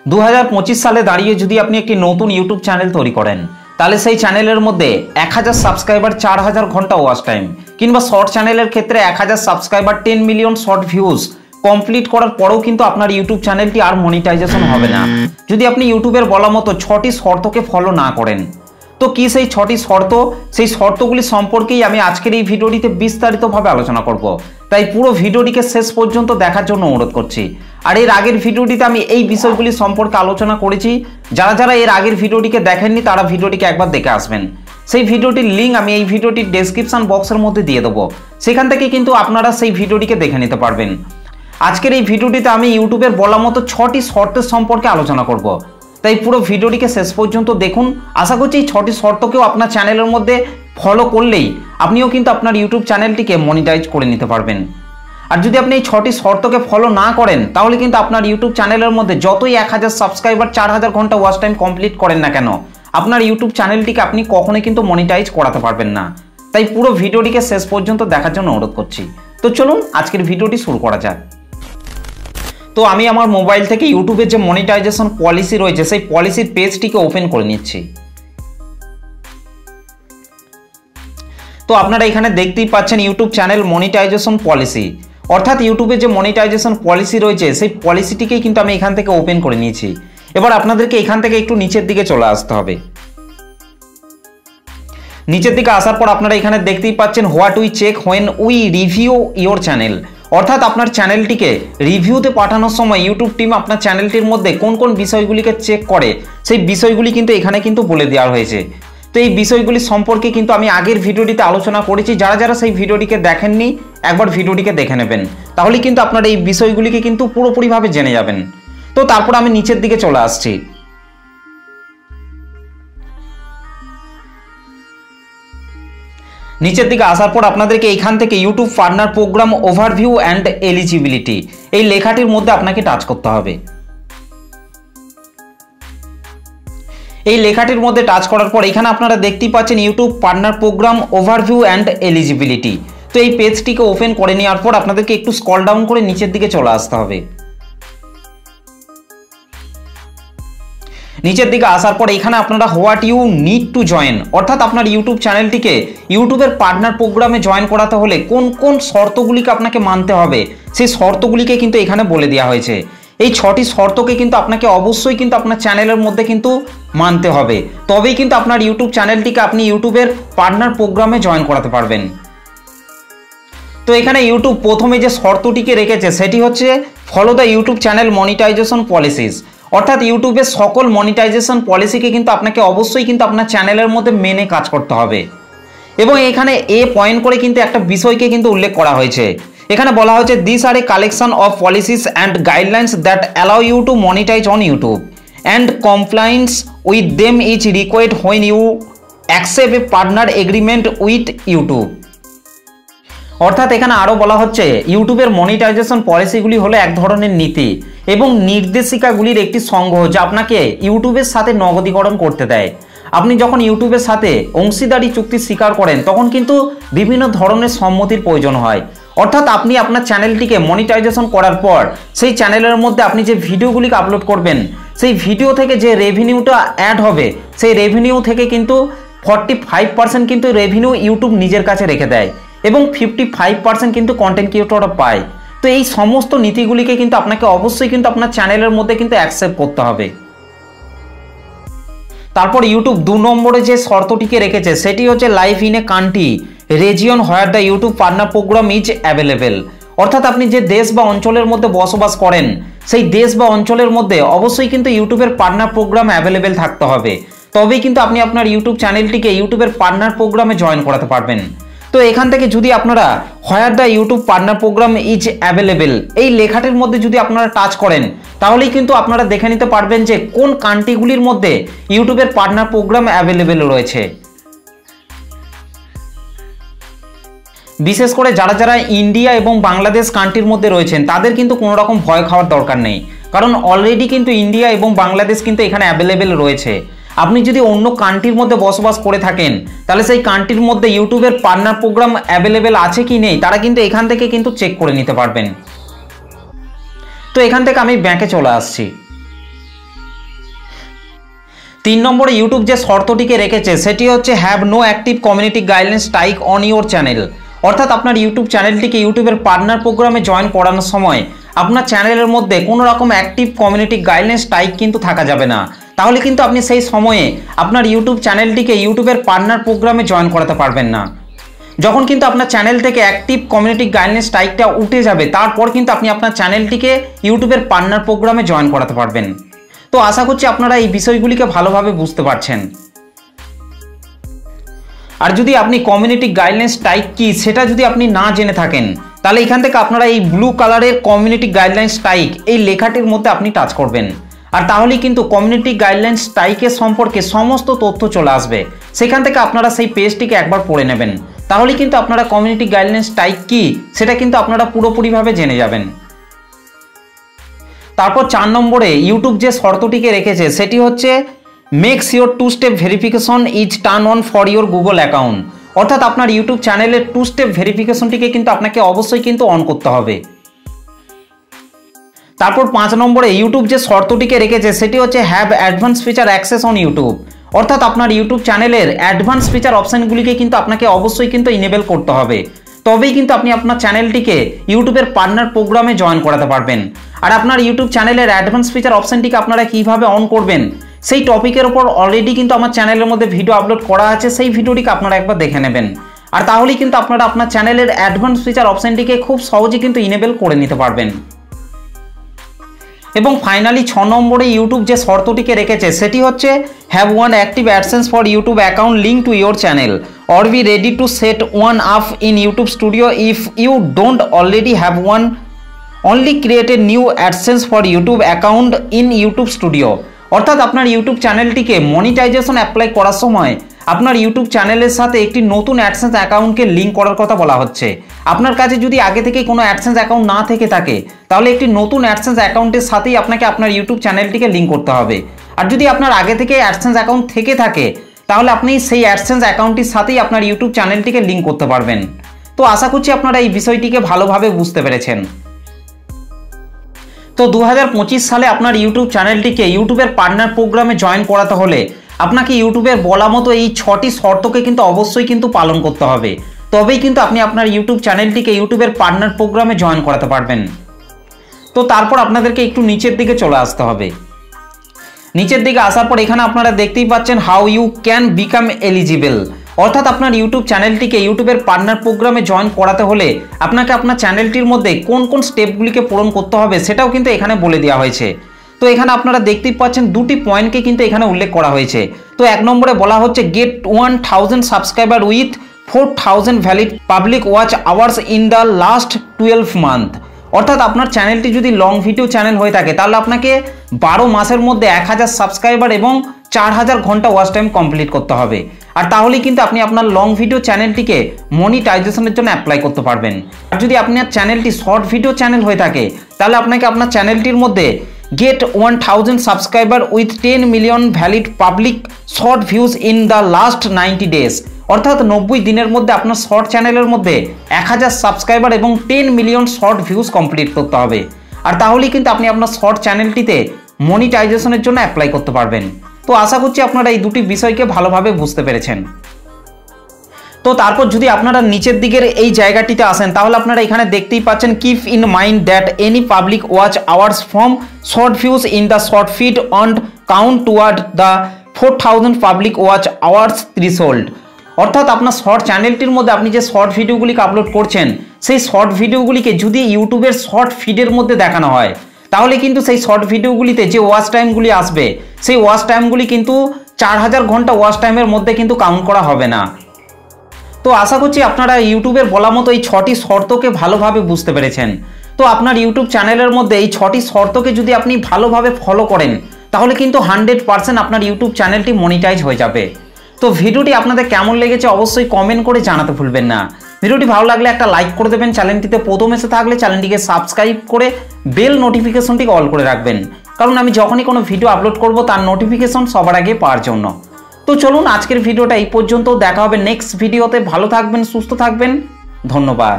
2025 সালে দাঁড়িয়ে যদি আপনি একটি নতুন ইউটিউব চ্যানেল তৈরি করেন তাহলে সেই চ্যানেলের মধ্যে 1000 সাবস্ক্রাইবার 4000 ঘন্টা ওয়াচ টাইম কিংবা শর্ট চ্যানেলের ক্ষেত্রে 1000 subscriber 10 million short views complete করার পরেও কিন্তু আপনার ইউটিউব চ্যানেলটি আর মনিটাইজেশন হবে না যদি আপনি ইউটিউবের বলা মতো 6টি শর্তকে ফলো না করেন। তো কি সেই 6টি শর্ত? সেই শর্তগুলি সম্পর্কেই আমি আজকের এই ভিডিওটিতে বিস্তারিতভাবে আলোচনা করব, তাই পুরো ভিডিওটিকে শেষ পর্যন্ত দেখার জন্য অনুরোধ করছি। আর এর আগের ভিডিওটিতে আমি এই বিষয়গুলি সম্পর্কে আলোচনা করেছি, যারা যারা এর আগের ভিডিওটিকে দেখেননি তারা ভিডিওটিকে একবার দেখে আসবেন। সেই ভিডিওটির লিঙ্ক আমি এই ভিডিওটির ডেসক্রিপশন বক্সের মধ্যে দিয়ে দেবো, সেখান থেকে কিন্তু আপনারা সেই ভিডিওটিকে দেখে নিতে পারবেন। আজকের এই ভিডিওটিতে আমি ইউটিউবের বলা মতো 6টি শর্তের সম্পর্কে আলোচনা করব, তাই পুরো ভিডিওটিকে শেষ পর্যন্ত দেখুন। আশা করছি এই 6টি শর্তকেও আপনার চ্যানেলের মধ্যে ফলো করলেই আপনিও কিন্তু আপনার ইউটিউব চ্যানেলটিকে মনিটাইজ করে নিতে পারবেন। আর যদি আপনি এই 6টি শর্তকে ফলো না করেন তাহলে কিন্তু আপনার ইউটিউব চ্যানেলের মধ্যে যতই 1000 সাবস্ক্রাইবার 4000 ঘন্টা ওয়াচ টাইম কমপ্লিট করেন না কেন, আপনার ইউটিউব চ্যানেলটিকে আপনি কখনোই কিন্তু মনিটাইজ করাতে পারবেন না। তাই পুরো ভিডিওটিকে শেষ পর্যন্ত দেখার জন্য অনুরোধ করছি। তো চলুন আজকের ভিডিওটি শুরু করা যাক। তো আমি আমার মোবাইল থেকে ইউটিউবের যে মনিটাইজেশন পলিসি রয়েছে সেই পলিসির পেজটিকে ওপেন করে নিচ্ছি। তো আপনারা এখানে দেখতেই পাচ্ছেন ইউটিউব চ্যানেল মনিটাইজেশন পলিসি, অর্থাৎ ইউটিউবের যে মনিটাইজেশন পলিসি রয়েছে সেই পলিসিটিকেই কিন্তু আমি এখান থেকে ওপেন করে নিয়েছি। এবার আপনাদেরকে এখান থেকে একটু নিচের দিকে চলে আসতে হবে। নিচের দিকে আসার পর আপনারা এখানে দেখতেই পাচ্ছেন what we check when we review your channel, অর্থাৎ আপনার চ্যানেলটিকে রিভিউতে পাঠানোর সময় ইউটিউব টিম আপনার চ্যানেলটির মধ্যে কোন কোন বিষয়গুলিকে চেক করে সেই বিষয়গুলি কিন্তু এখানে কিন্তু বলে দেওয়া হয়েছে। তো এই বিষয়গুলি সম্পর্কে কিন্তু আমি আগের ভিডিওটিতে আলোচনা করেছি, যারা যারা সেই ভিডিওটিকে দেখেননি একবার ভিডিওটিকে দেখে নেবেন, তাহলে কিন্তু আপনারা এই বিষয়গুলিকে কিন্তু পুরোপুরিভাবে জেনে যাবেন। তো তারপর আমি নিচের দিকে চলে আসছি। নিচের দিকে আসার পর আপনাদেরকে এইখান থেকে YouTube partner program overview and eligibility এই লেখাটির মধ্যে আপনাকে টাচ করতে হবে। এই লেখাটির মধ্যে টাচ করার পর এখানে আপনারা দেখতেই পাচ্ছেন YouTube partner program overview and eligibility. তো এই পেজটিকে ওপেন করে নেওয়ার পর আপনাদেরকে একটু স্ক্রল ডাউন করে নিচের দিকে চলে আসতে হবে। নিচের দিকে আসার পর এখানে আপনারা what you need to join, অর্থাৎ আপনার ইউটিউব চ্যানেলটিকে ইউটিউবের পার্টনার প্রোগ্রামে জয়েন করাতে হলে কোন কোন শর্তগুলিকে আপনাকে মানতে হবে সেই শর্তগুলিকে কিন্তু এখানে বলে দেওয়া হয়েছে। এই 6টি শর্তকে কিন্তু আপনাকে অবশ্যই কিন্তু আপনার চ্যানেলের মধ্যে কিন্তু মানতে হবে, তবেই কিন্তু আপনার ইউটিউব চ্যানেলটিকে আপনি ইউটিউবের পার্টনার প্রোগ্রামে জয়েন করাতে পারবেন। তো এখানে ইউটিউব প্রথমে যে শর্তটিকে রেখেছে সেটি হচ্ছে follow the YouTube channel monetization policies, অর্থাৎ ইউটিউবের সকল মনিটাইজেশন পলিসিকে কিন্তু আপনাকে অবশ্যই কিন্তু আপনার চ্যানেলের মধ্যে মেনে কাজ করতে হবে। এবং এখানে এ পয়েন্ট করে কিন্তু একটা বিষয়কে কিন্তু উল্লেখ করা হয়েছে। এখানে বলা হয়েছে this are a collection of policies and guidelines that allow you to monetize on YouTube and compliance with them is required when you accept a partner agreement with YouTube. অর্থাৎ এখানে আরও বলা হচ্ছে ইউটিউবের মনিটাইজেশন পলিসিগুলি হলো এক ধরনের নীতি এবং নির্দেশিকাগুলির একটি সংগ্রহ যা আপনাকে ইউটিউবের সাথে নগদীকরণ করতে দেয়। আপনি যখন ইউটিউবের সাথে অংশীদারি চুক্তি স্বীকার করেন তখন কিন্তু বিভিন্ন ধরনের সম্মতির প্রয়োজন হয়, অর্থাৎ আপনি আপনার চ্যানেলটিকে মনিটাইজেশন করার পর সেই চ্যানেলের মধ্যে আপনি যে ভিডিওগুলিকে আপলোড করবেন সেই ভিডিও থেকে যে রেভিনিউটা অ্যাড হবে সেই রেভিনিউ থেকে কিন্তু 45% কিন্তু রেভিনিউ ইউটিউব নিজের কাছে রেখে দেয় এবং 55% কিন্তু কন্টেন্ট ক্রিয়েটররা পায়। তো এই সমস্ত নীতিগুলিকে কিন্তু আপনাকে অবশ্যই কিন্তু আপনার চ্যানেলের মধ্যে কিন্তু অ্যাকসেপ্ট করতে হবে। তারপর ইউটিউব 2 নম্বরে যে শর্তটিকে রেখেছে সেটি হচ্ছে live in a country region where the YouTube partner programme is available, অর্থাৎ আপনি যে দেশ বা অঞ্চলের মধ্যে বসবাস করেন সেই দেশ বা অঞ্চলের মধ্যে অবশ্যই কিন্তু ইউটিউবের পার্টনার প্রোগ্রাম অ্যাভেলেবেল থাকতে হবে, তবেই কিন্তু আপনি আপনার ইউটিউব চ্যানেলটিকে ইউটিউবের পার্টনার প্রোগ্রামে জয়েন করাতে পারবেন। তো এখান থেকে যদি আপনারা where the YouTube partner programme is available এই লেখাটির মধ্যে যদি আপনারা টাচ করেন তাহলেই কিন্তু আপনারা দেখে নিতে পারবেন যে কোন কান্ট্রিগুলির মধ্যে ইউটিউবের পার্টনার প্রোগ্রাম অ্যাভেলেবেল রয়েছে। বিশেষ করে যারা যারা ইন্ডিয়া এবং বাংলাদেশ কান্ট্রির মধ্যে রয়েছেন তাদের কিন্তু কোনো রকম ভয় খাওয়ার দরকার নেই, কারণ অলরেডি কিন্তু ইন্ডিয়া এবং বাংলাদেশ কিন্তু এখানে অ্যাভেলেবেল রয়েছে। আপনি যদি অন্য কান্ট্রির মধ্যে বসবাস করে থাকেন তাহলে সেই কান্ট্রির মধ্যে ইউটিউবের পার্টনার প্রোগ্রাম অ্যাভেলেবেল আছে কি নেই তারা কিন্তু এখান থেকে কিন্তু চেক করে নিতে পারবেন। তো এখান থেকে আমি ব্যাকে চলে আসছি। 3 নম্বরে ইউটিউব যে শর্তটিকে রেখেছে সেটি হচ্ছে have no active community guideline strike on your channel. অর্থাৎ আপনার ইউটিউব চ্যানেলটিকে ইউটিউবের পার্টনার প্রোগ্রামে জয়েন করানোর সময় আপনার চ্যানেলের মধ্যে কোনো রকম অ্যাক্টিভ কমিউনিটি গাইডলাইন স্ট্রাইক কিন্তু থাকা যাবে না। তাহলে কিন্তু আপনি সেই সময়ে আপনার ইউটিউব চ্যানেলটিকে ইউটিউবের পার্টনার প্রোগ্রামে জয়েন করাতে পারবেন না। যখন কিন্তু আপনার চ্যানেল থেকে অ্যাক্টিভ কমিউনিটি গাইডলাইন স্ট্রাইকটা উঠে যাবে তারপর কিন্তু আপনি আপনার চ্যানেলটিকে ইউটিউবের পার্টনার প্রোগ্রামে জয়েন করাতে পারবেন। তো আশা করছি আপনারা এই বিষয়গুলিকে ভালোভাবে বুঝতে পারছেন। আর যদি আপনি কমিউনিটি গাইডলাইন স্ট্রাইক কি সেটা যদি আপনি না জেনে থাকেন তাহলে এখান থেকে আপনারা এই ব্লু কালারের কমিউনিটি গাইডলাইন স্ট্রাইক এই লেখাটির মধ্যে আপনি টাচ করবেন। আর তাহলেই কিন্তু কমিউনিটি গাইডলাইন স্ট্রাইকের সম্পর্কে সমস্ত তথ্য চলে আসবে। সেখান থেকে আপনারা সেই পেজটিকে একবার পড়ে নেবেন, তাহলে কিন্তু আপনারা কমিউনিটি গাইডলাইন স্ট্রাইক কি সেটা কিন্তু আপনারা পুরোপুরিভাবে জেনে যাবেন। তারপর 4 নম্বরে ইউটিউব যে শর্তটিকে রেখেছে সেটি হচ্ছে make sure 2 step verification is turn on for your Google account. অর্থাৎ আপনার ইউটিউব চ্যানেলের 2 স্টেপ ভেরিফিকেশনটিকে কিন্তু আপনাকে অবশ্যই কিন্তু অন করতে হবে। তারপর 5 নম্বরে ইউটিউব যে শর্তটিকে রেখেছে সেটি হচ্ছে have advance feature access on YouTube. অর্থাৎ আপনার ইউটিউব চ্যানেলের অ্যাডভান্স ফিচার অপশানগুলিকে কিন্তু আপনাকে অবশ্যই কিন্তু ইনেবল করতে হবে, তবেই কিন্তু আপনি আপনার চ্যানেলটিকে ইউটিউবের পার্টনার প্রোগ্রামে জয়েন করাতে পারবেন। আর আপনার ইউটিউব চ্যানেলের অ্যাডভান্স ফিচার অপশানটিকে আপনারা কিভাবে অন করবেন সেই টপিকের ওপর অলরেডি কিন্তু আমার চ্যানেলের মধ্যে ভিডিও আপলোড করা আছে, সেই ভিডিওটিকে আপনারা একবার দেখে নেবেন। আর তাহলেই কিন্তু আপনারা আপনার চ্যানেলের অ্যাডভান্স ফিচার অপশানটিকে খুব সহজে কিন্তু ইনেবল করে নিতে পারবেন। এবং ফাইনালি 6 নম্বরে ইউটিউব যে শর্তটিকে রেখেছে সেটি হচ্ছে have one active AdSense for YouTube account link to your channel or be ready to set one up in YouTube studio if you don't already have one only create a new AdSense for YouTube account in YouTube studio. অর্থাৎ আপনার YouTube চ্যানেলটিকে monetization apply করার সময় আপনার YouTube চ্যানেলের সাথে একটি নতুন অ্যাডসেন্স অ্যাকাউন্টকে লিঙ্ক করার কথা বলা হচ্ছে। আপনার কাছে যদি আগে থেকে কোনো অ্যাডসেন্স অ্যাকাউন্ট না থেকে থাকে তাহলে একটি নতুন অ্যাডসেন্স অ্যাকাউন্টের সাথেই আপনাকে আপনার ইউটিউব চ্যানেলটিকে লিঙ্ক করতে হবে। আর যদি আপনার আগে থেকে অ্যাডসেন্স অ্যাকাউন্ট থেকে থাকে তাহলে আপনি সেই অ্যাডসেন্স অ্যাকাউন্টটির সাথেই আপনার ইউটিউব চ্যানেলটিকে লিঙ্ক করতে পারবেন। তো আশা করছি আপনারা এই বিষয়টিকে ভালোভাবে বুঝতে পেরেছেন। তো 2025 সালে আপনার ইউটিউব চ্যানেলটিকে ইউটিউবের পার্টনার প্রোগ্রামে জয়েন করাতে হলে আপনাকে ইউটিউবের বলা মতো এই 6টি শর্তকে কিন্তু অবশ্যই কিন্তু পালন করতে হবে, তবেই কিন্তু আপনি আপনার ইউটিউব চ্যানেলটিকে ইউটিউবের পার্টনার প্রোগ্রামে জয়েন করাতে পারবেন। তো তারপর আপনাদেরকে একটু নিচের দিকে চলে আসতে হবে। নিচের দিকে আসার পর এখানে আপনারা দেখতেই পাচ্ছেন how you can become eligible. অর্থাৎ আপনার ইউটিউব চ্যানেলটিকে ইউটিউবের পার্টনার প্রোগ্রামে জয়েন করাতে হলে আপনাকে আপনার চ্যানেলটির মধ্যে কোন কোন স্টেপগুলিকে পূরণ করতে হবে সেটাও কিন্তু এখানে বলে দেওয়া হয়েছে। তো এখানে আপনারা দেখতেই পাচ্ছেন 2টি পয়েন্টকে কিন্তু এখানে উল্লেখ করা হয়েছে। তো 1 নম্বরে বলা হচ্ছে get 1000 subscriber with 4000 valid public watch hours in the last 12 month. অর্থাৎ আপনার চ্যানেলটি যদি লং ভিডিও চ্যানেল হয়ে থাকে তাহলে আপনাকে 12 মাসের মধ্যে 1000 সাবস্ক্রাইবার এবং 4000 ঘন্টা ওয়াচ টাইম কমপ্লিট করতে হবে। আর তাহলেই কিন্তু আপনি আপনার লং ভিডিও চ্যানেলটিকে মনিটাইজেশনের জন্য অ্যাপ্লাই করতে পারবেন। আর যদি আপনার চ্যানেলটি শর্ট ভিডিও চ্যানেল হয়ে থাকে তাহলে আপনাকে আপনার চ্যানেলটির মধ্যে get 1000 subscriber with 10 million valid public short views in the last 90 days. অর্থাৎ 90 দিনের মধ্যে আপনার শর্ট চ্যানেলের মধ্যে 1000 সাবস্ক্রাইবার এবং 10 মিলিয়ন শর্ট ভিউজ কমপ্লিট করতে হবে। আর তাহলেই কিন্তু আপনি আপনার শর্ট চ্যানেলটিতে মনিটাইজেশনের জন্য অ্যাপ্লাই করতে পারবেন। তো আশা করছি আপনারা এই 2টি বিষয়কে ভালোভাবে বুঝতে পেরেছেন। তো তারপর যদি আপনারা নিচের দিকের এই জায়গাটিতে আসেন তাহলে আপনারা এখানে দেখতেই পাচ্ছেন keep in mind that any public watch hours from short views in the short feed on count toward the 4000 public watch hours threshold. অর্থাৎ আপনার শর্ট চ্যানেলটির মধ্যে আপনি যে শর্ট ভিডিওগুলিকে আপলোড করছেন সেই শর্ট ভিডিওগুলিকে যদি ইউটিউবের শর্ট ফিডের মধ্যে দেখানো হয় তাহলে কিন্তু সেই শর্ট ভিডিওগুলিতে যে ওয়াচ টাইমগুলি আসবে সেই ওয়াচ টাইমগুলি কিন্তু 4000 ঘন্টা ওয়াচ টাইমের মধ্যে কিন্তু কাউন্ট করা হবে না। তো আশা করছি আপনারা ইউটিউবের বলা মতো এই 6টি শর্তকে ভালোভাবে বুঝতে পেরেছেন। তো আপনার ইউটিউব চ্যানেলের মধ্যে এই 6টি শর্তকে যদি আপনি ভালোভাবে ফলো করেন তাহলে কিন্তু 100% আপনার ইউটিউব চ্যানেলটি মনিটাইজ হয়ে যাবে। তো ভিডিওটি আপনাদের কেমন লেগেছে অবশ্যই কমেন্ট করে জানাতে ভুলবেন না। ভিডিওটি ভালো লাগলে একটা লাইক করে দেবেন, চ্যানেলটিতে প্রথম এসে থাকলে চ্যানেলটিকে সাবস্ক্রাইব করে বেল নোটিফিকেশনটিকে অল করে রাখবেন, কারণ আমি যখনই কোনো ভিডিও আপলোড করব তার নোটিফিকেশন সবার আগে পাওয়ার জন্য। তো চলুন আজকের ভিডিওটা এই পর্যন্ত, দেখা হবে নেক্সট ভিডিওতে। ভালো থাকবেন, সুস্থ থাকবেন, ধন্যবাদ।